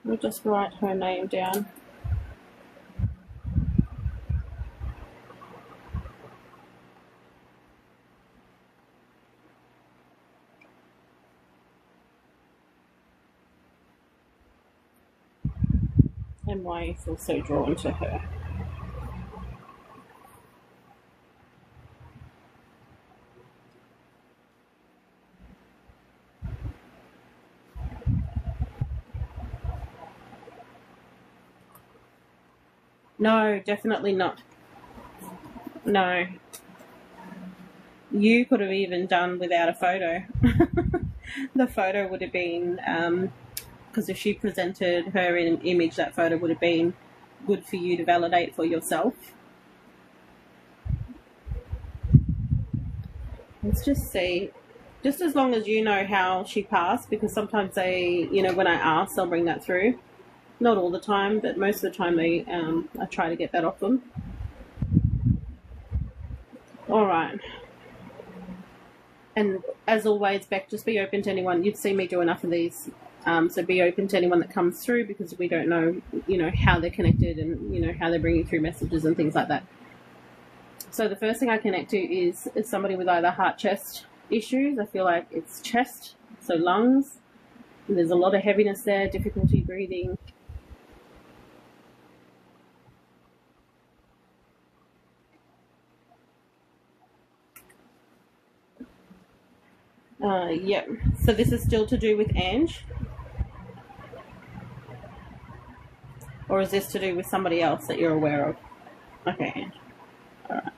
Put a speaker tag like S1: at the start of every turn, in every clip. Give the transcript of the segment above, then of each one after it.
S1: We'll just write her name down. And why you feel so drawn to her. No, definitely not. No. You could have even done without a photo. The photo would have been, because if she presented her in an image, that photo would have been good for you to validate for yourself. Let's just see. Just as long as you know how she passed, because sometimes they, you know, when I ask, they'll bring that through. Not all the time, but most of the time they, I try to get that off them. All right. And as always, Beck, just be open to anyone. You've seen me do enough of these. So be open to anyone that comes through, because we don't know, you know, how they're connected and, you know, how they're bringing through messages and things like that. So the first thing I connect to is somebody with either heart-chest issues. I feel like it's chest, so lungs. And there's a lot of heaviness there, difficulty breathing. Yep. So this is still to do with Ange? Or is this to do with somebody else that you're aware of? Okay, Ange. All right.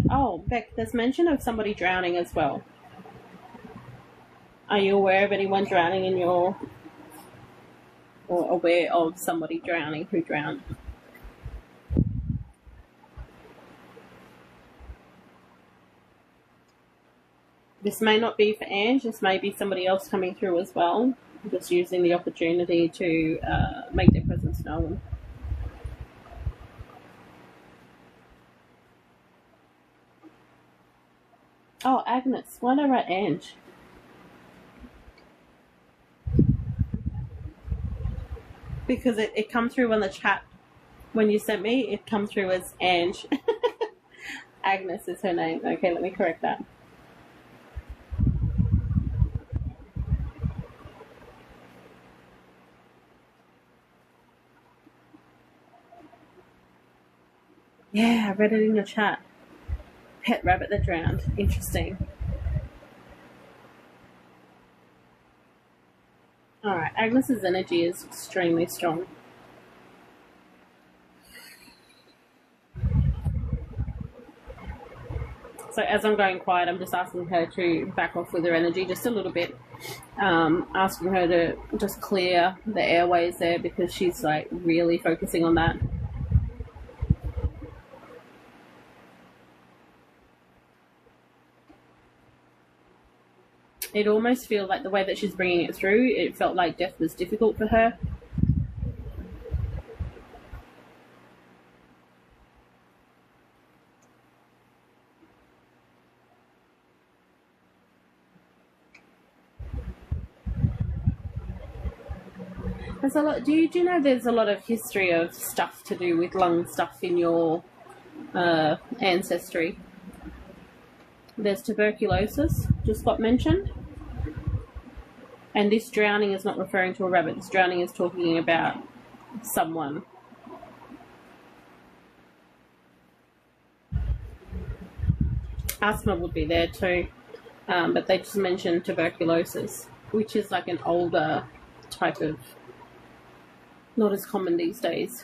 S1: Oh, Beck, there's mention of somebody drowning as well. Are you aware of anyone drowning in your... or aware of somebody drowning who drowned? This may not be for Ange, this may be somebody else coming through as well. Just using the opportunity to make their presence known. Oh, Agnes. Why did I write Ange? Because it come through on the chat when you sent me. It come through as Ange. Agnes is her name. Okay, let me correct that. Yeah, I read it in your chat. Pet rabbit that drowned. Interesting. Alright, Agnes's energy is extremely strong. So as I'm going quiet, I'm just asking her to back off with her energy just a little bit. Asking her to just clear the airways there, because she's like really focusing on that. It almost feels like the way that she's bringing it through, it felt like death was difficult for her. There's a lot. Do you know there's a lot of history of stuff to do with lung stuff in your ancestry? There's tuberculosis, just got mentioned. And this drowning is not referring to a rabbit. This drowning is talking about someone. Asthma would be there too, but they just mentioned tuberculosis, which is like an older type of, not as common these days.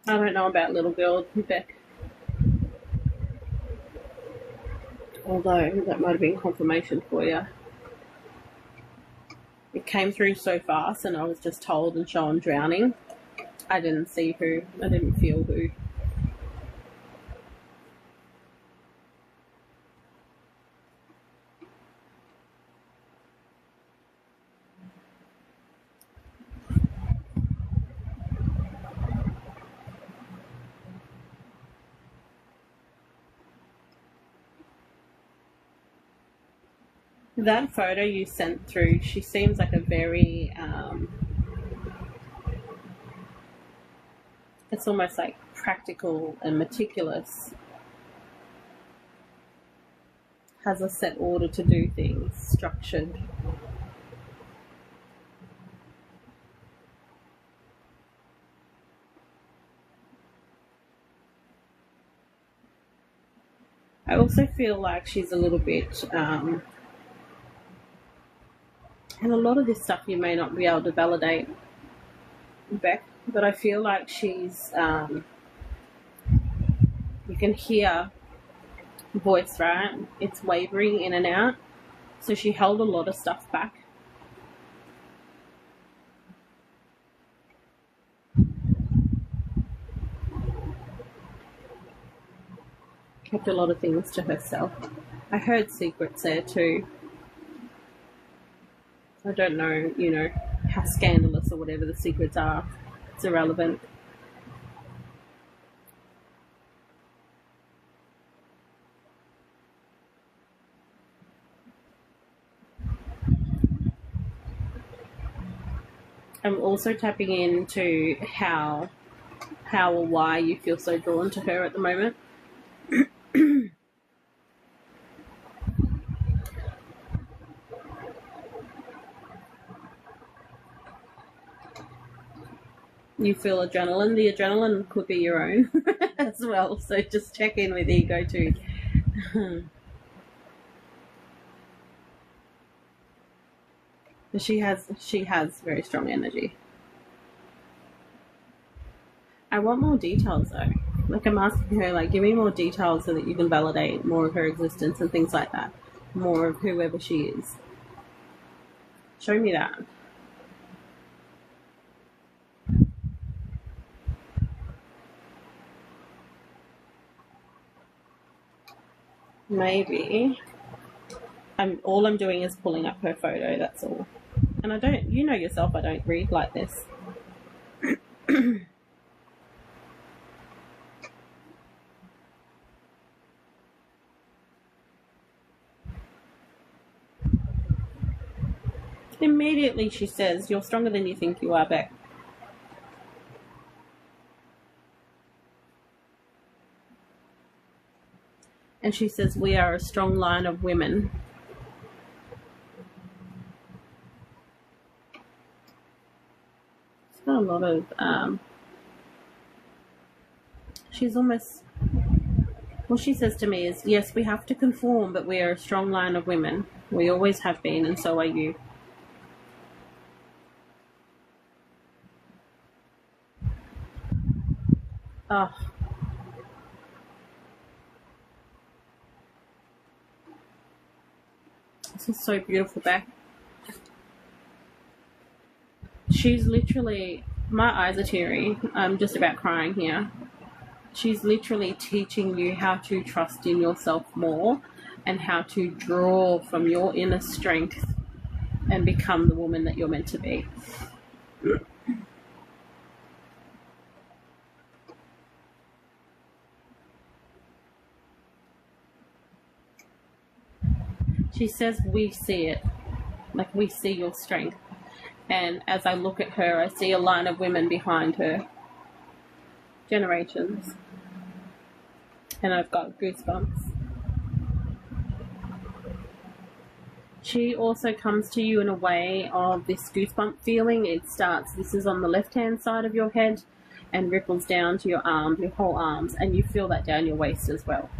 S1: I don't know about little girl, Beck. Although that might have been confirmation for you. It came through so fast and I was just told and shown drowning. I didn't see who. I didn't feel who. That photo you sent through, she seems like a very, it's almost like practical and meticulous. Has a set order to do things, structured. I also feel like she's a little bit, and a lot of this stuff you may not be able to validate, Beck, but I feel like she's, you can hear voice, right? It's wavering in and out. So she held a lot of stuff back. Kept a lot of things to herself. I heard secrets there too. I don't know, you know, how scandalous or whatever the secrets are. It's irrelevant. I'm also tapping into how or why you feel so drawn to her at the moment. You feel adrenaline. The adrenaline could be your own as well. So just check in with ego too. She has very strong energy. I want more details though. Like I'm asking her, like, give me more details so that you can validate more of her existence and things like that. More of whoever she is. Show me that. Maybe. All I'm doing is pulling up her photo, that's all. And I don't, you know yourself, I don't read like this. Immediately she says, you're stronger than you think you are, Beck. And she says, we are a strong line of women. It's got a lot of, she's almost, what she says to me is, yes, we have to conform, but we are a strong line of women. We always have been, and so are you. Oh. This is so beautiful, Beck. She's literally, my eyes are teary. I'm just about crying here. She's literally teaching you how to trust in yourself more and how to draw from your inner strength and become the woman that you're meant to be. She says we see it, like we see your strength. And as I look at her, I see a line of women behind her. Generations. And I've got goosebumps. She also comes to you in a way of this goosebump feeling. It starts, this is on the left-hand side of your head and ripples down to your arms, your whole arms, and you feel that down your waist as well.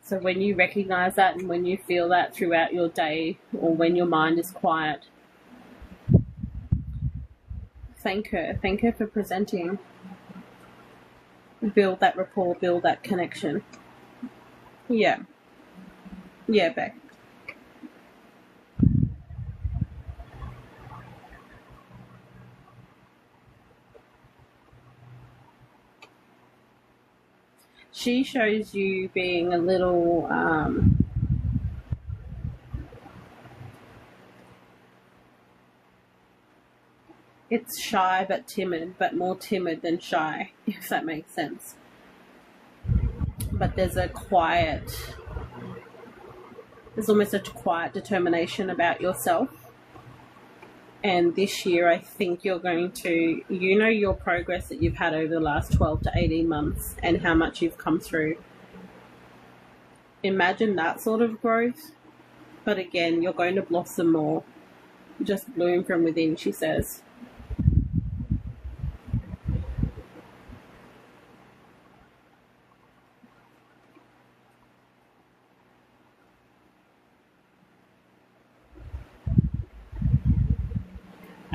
S1: So when you recognize that and when you feel that throughout your day or when your mind is quiet, thank her. Thank her for presenting. Build that rapport, build that connection. Yeah. Yeah, Beck. She shows you being a little it's shy but timid, but more timid than shy, if that makes sense. But there's almost a quiet determination about yourself. And this year, I think you're going to, your progress that you've had over the last 12 to 18 months and how much you've come through. Imagine that sort of growth. But again, you're going to blossom more. Just bloom from within, she says.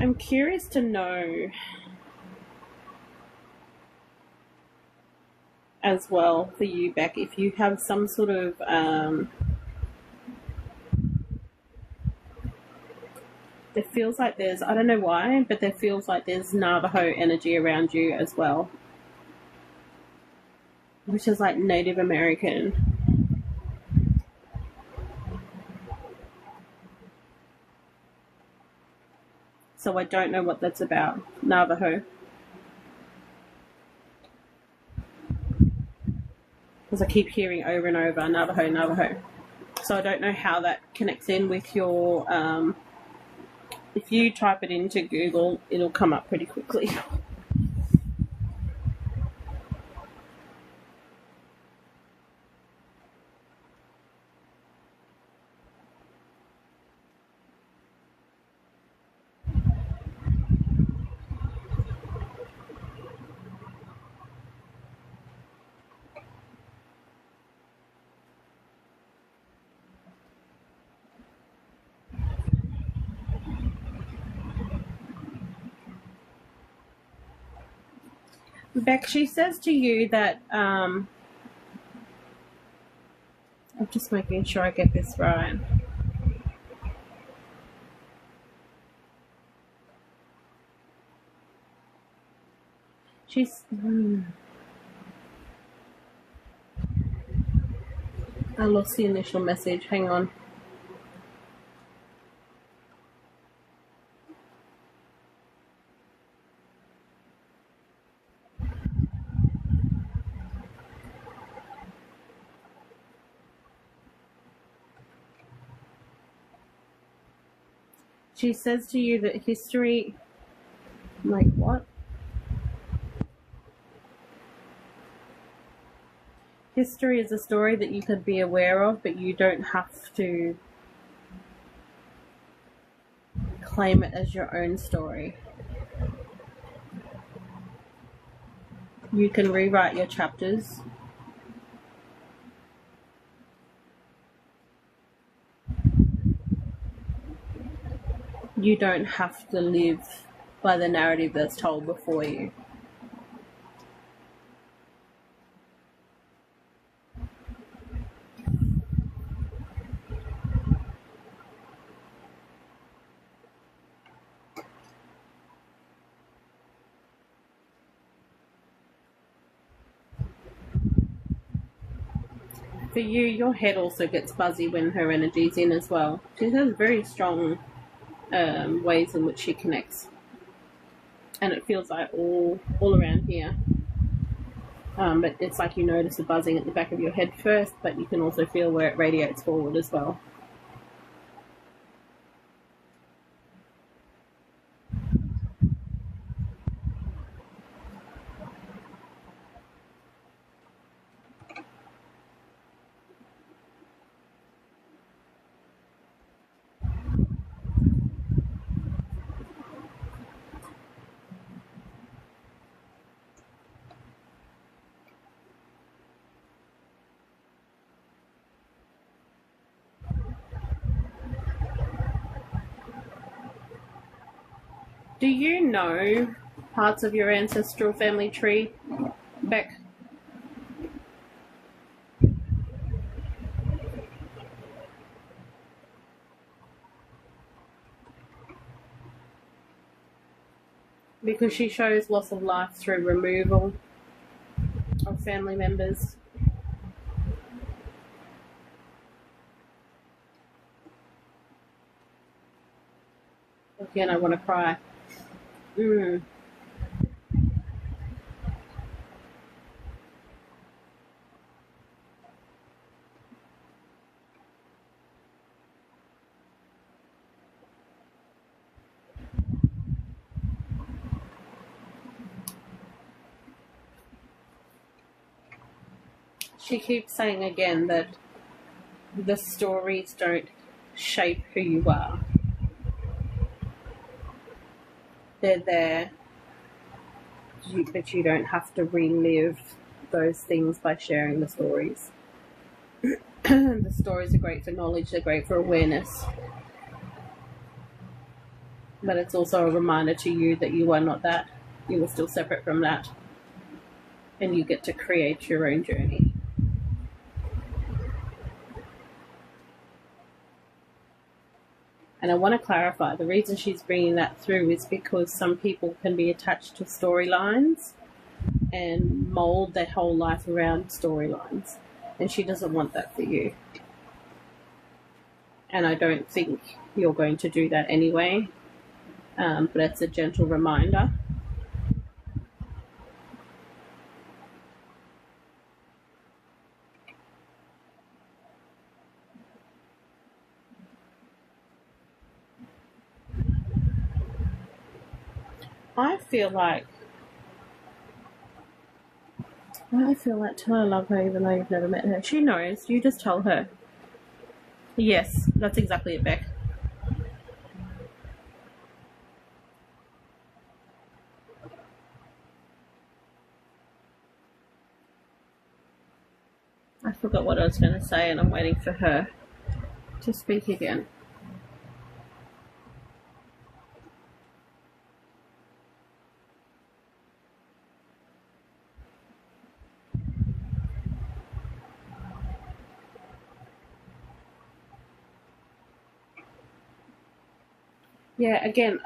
S1: I'm curious to know as well for you, Beck, if you have some sort of it feels like there's, I don't know why, but there feels like there's Navajo energy around you as well, which is like Native American. So I don't know what that's about. Navajo. Because I keep hearing over and over, Navajo, Navajo. So I don't know how that connects in with your, if you type it into Google, it'll come up pretty quickly. Beck, she says to you that, I'm just making sure I get this right. She's, I lost the initial message, hang on. She says to you that history, I'm like, what? History is a story that you could be aware of, but you don't have to claim it as your own story. You can rewrite your chapters. You don't have to live by the narrative that's told before you. For you, your head also gets buzzy when her energy's in as well. She has very strong ways in which she connects, and it feels like all around here, but it's like you notice the buzzing at the back of your head first, but you can also feel where it radiates forward as well. Do you know parts of your ancestral family tree, Beck? Because she shows loss of life through removal of family members. Again, I want to cry. She keeps saying again that the stories don't shape who you are. They're there, but you don't have to relive those things by sharing the stories. The stories are great for knowledge, they're great for awareness. But it's also a reminder to you that you are not that. You are still separate from that. And you get to create your own journey. And I want to clarify, the reason she's bringing that through is because some people can be attached to storylines and mold their whole life around storylines. And she doesn't want that for you. And I don't think you're going to do that anyway. But it's a gentle reminder. I feel like tell her I love her even though you've never met her. She knows. You just tell her. Yes, that's exactly it, Beck. I forgot what I was going to say and I'm waiting for her to speak again. Yeah, again,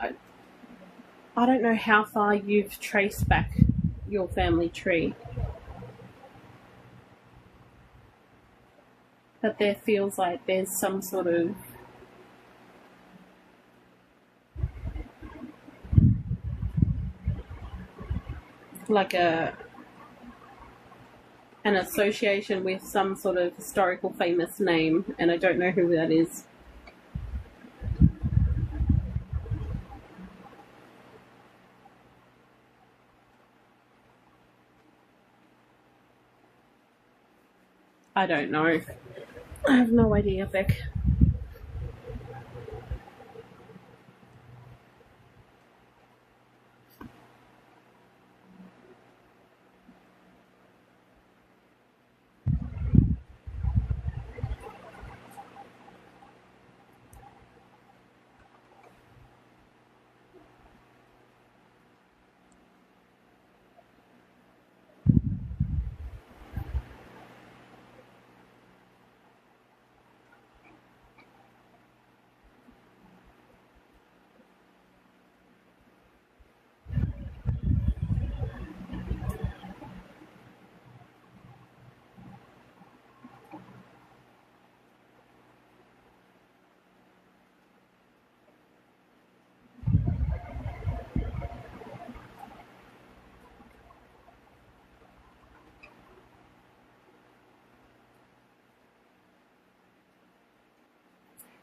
S1: I don't know how far you've traced back your family tree. But there feels like there's some sort of like an association with some sort of historical famous name, and I don't know who that is. I don't know. I have no idea, Beck.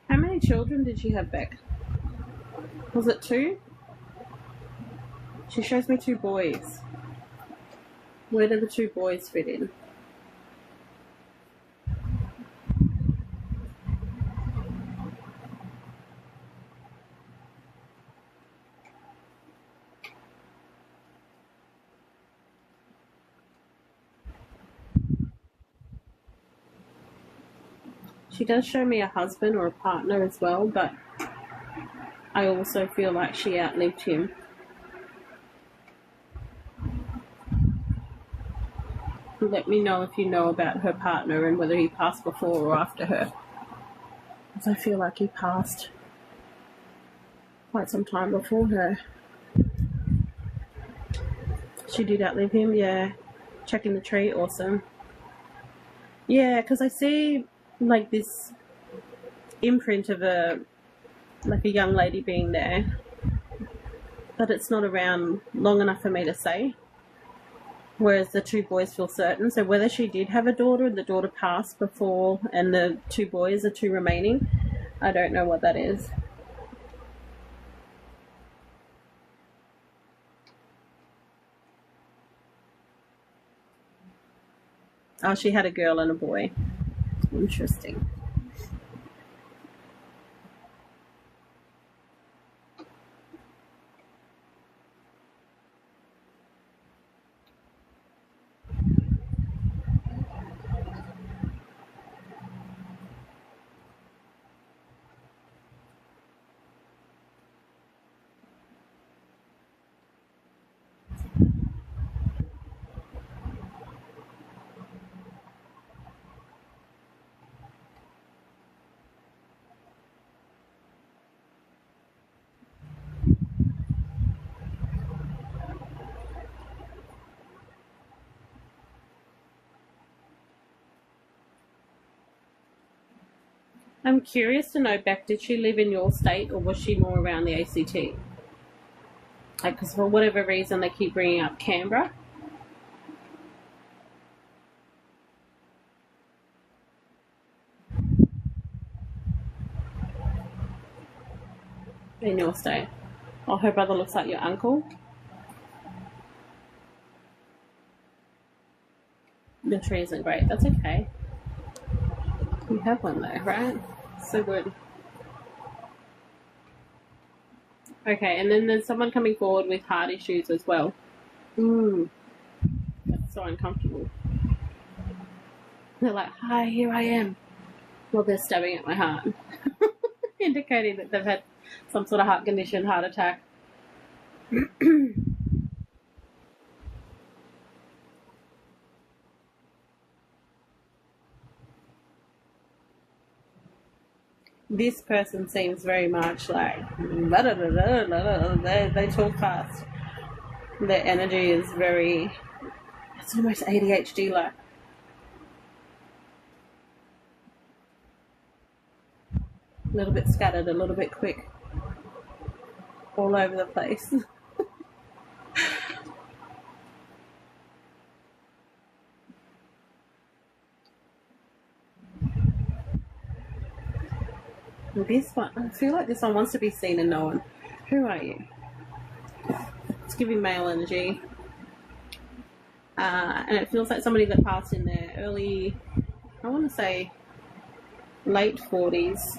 S1: How many children did she have, Beck? Was it 2? She shows me 2 boys. Where do the 2 boys fit in? She does show me a husband or a partner as well, but I also feel like she outlived him. Let me know if you know about her partner and whether he passed before or after her. Because I feel like he passed quite some time before her. She did outlive him, yeah. Checking the tree, awesome. Yeah, because I see like this imprint of a young lady being there. but it's not around long enough for me to say. Whereas the two boys feel certain. So whether she did have a daughter and the daughter passed before and the two boys are two remaining, I don't know what that is. Oh, she had a girl and a boy. Interesting. I'm curious to know, Beck, did she live in your state or was she more around the ACT? Like, because for whatever reason they keep bringing up Canberra. In your state. Oh, her brother looks like your uncle. The tree isn't great. That's okay. You have one though, right? So good. Okay, and then there's someone coming forward with heart issues as well. That's so uncomfortable. They're like, hi, here I am. Well, they're stabbing at my heart. Indicating that they've had some sort of heart condition, heart attack. This person seems very much like they talk fast. Their energy is very, it's almost ADHD like. A little bit scattered, a little bit quick, all over the place. This one, I feel like this one wants to be seen and known. Who are you? It's giving male energy. And it feels like somebody that passed in their early, I want to say late 40s,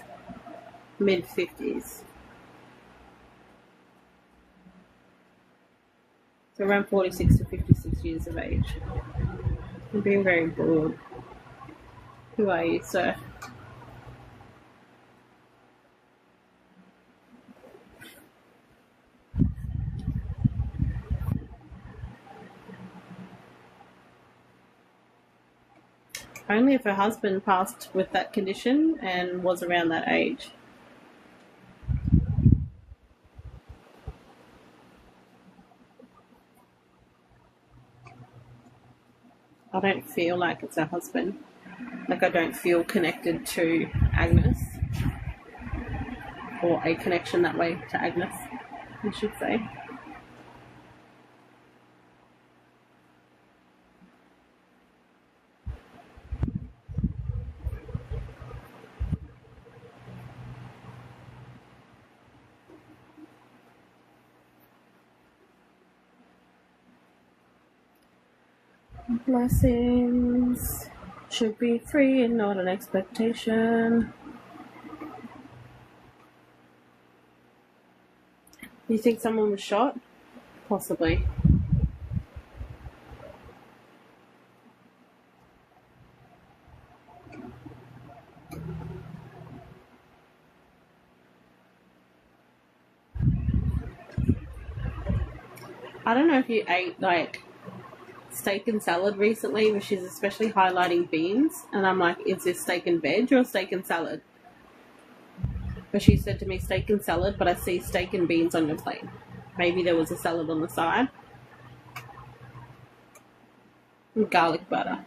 S1: mid 50s. So around 46 to 56 years of age. I'm being very broad. Who are you, sir? Only if her husband passed with that condition and was around that age. I don't feel like it's her husband. Like I don't feel connected to Agnes. Or a connection that way to Agnes, I should say. Blessings should be free and not an expectation. You think someone was shot? Possibly. I don't know if you ate like steak and salad recently, but she's especially highlighting beans, and I'm like, is this steak and veg or steak and salad? But she said to me steak and salad, but I see steak and beans on your plate. Maybe there was a salad on the side. And garlic butter.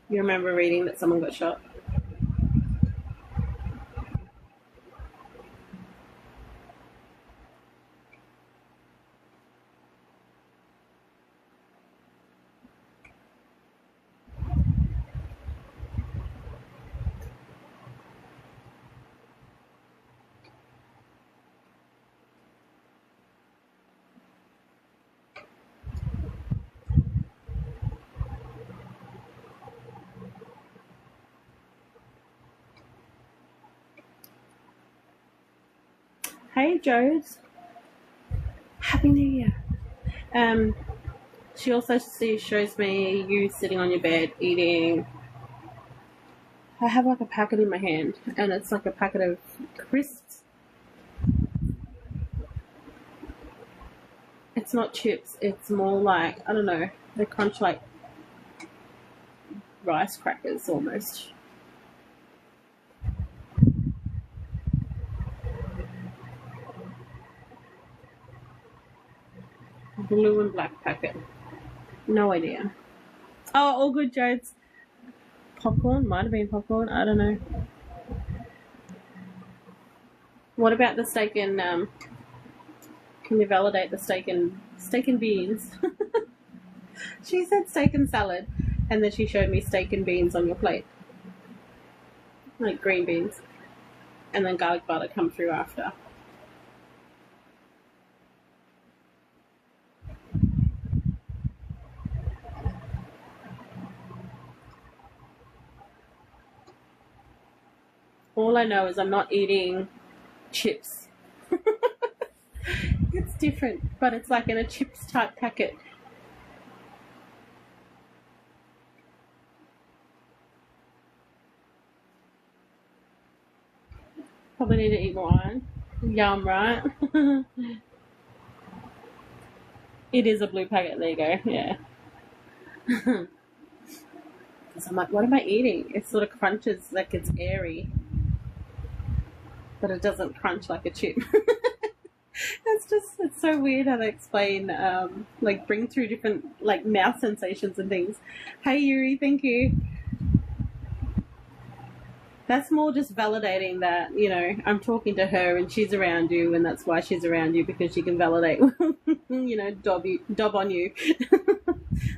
S1: You remember reading that someone got shot? Hey, Joes. Happy New Year. She also shows me you sitting on your bed eating. I have like a packet in my hand, and it's like a packet of crisps. It's not chips. It's more like, I don't know. They crunch like rice crackers almost. Blue and black packet. No idea. Oh, all good, Jodes. Popcorn? Might have been popcorn. I don't know. What about the steak and, can you validate the steak and beans? She said steak and salad, and then she showed me steak and beans on your plate. Like green beans. And then garlic butter come through after. All I know is I'm not eating chips. It's different, but it's like in a chips type packet. Probably need to eat more iron. Yum, right? It is a blue packet. There you go. Yeah. So I'm like, what am I eating? It sort of crunches like it's airy, but it doesn't crunch like a chip. It's so weird how they explain, like bring through different like mouth sensations and things. Hey Yuri, thank you. That's more just validating that, you know, I'm talking to her and she's around you, and that's why she's around you, because she can validate, you know, dob on you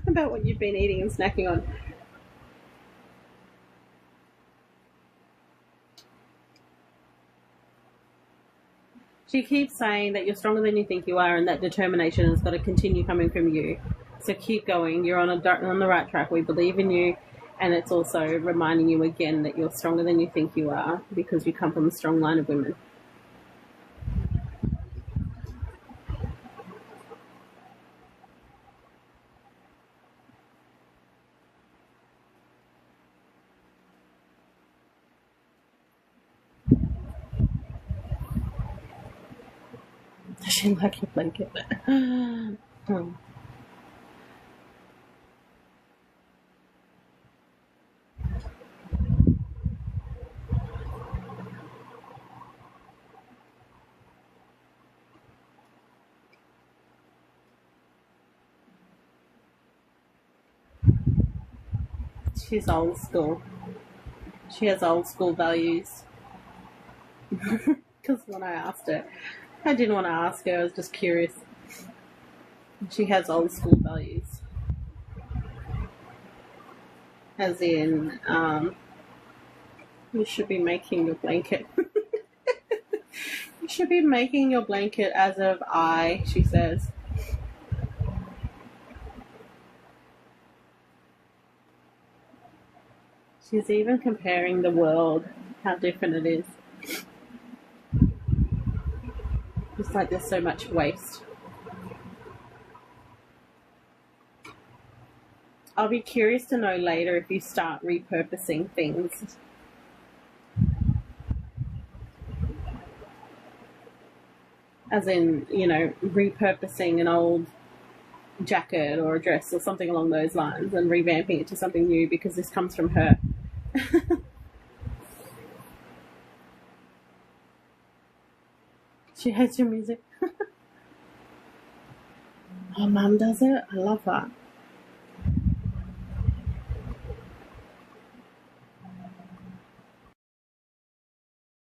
S1: about what you've been eating and snacking on. She keeps saying that you're stronger than you think you are, and that determination has got to continue coming from you. So keep going. You're on the right track. We believe in you, and it's also reminding you again that you're stronger than you think you are, because you come from a strong line of women. Does she like your blanket? She's old school. She has old school values. Because when I asked her, I didn't want to ask her, I was just curious. She has old school values. As in, you should be making your blanket. You should be making your blanket as of I, she says. She's even comparing the world, how different it is. It's like there's so much waste. I'll be curious to know later if you start repurposing things. As in, you know, repurposing an old jacket or a dress or something along those lines and revamping it to something new, because this comes from her. She hates your music. Oh, Mum does it? I love that.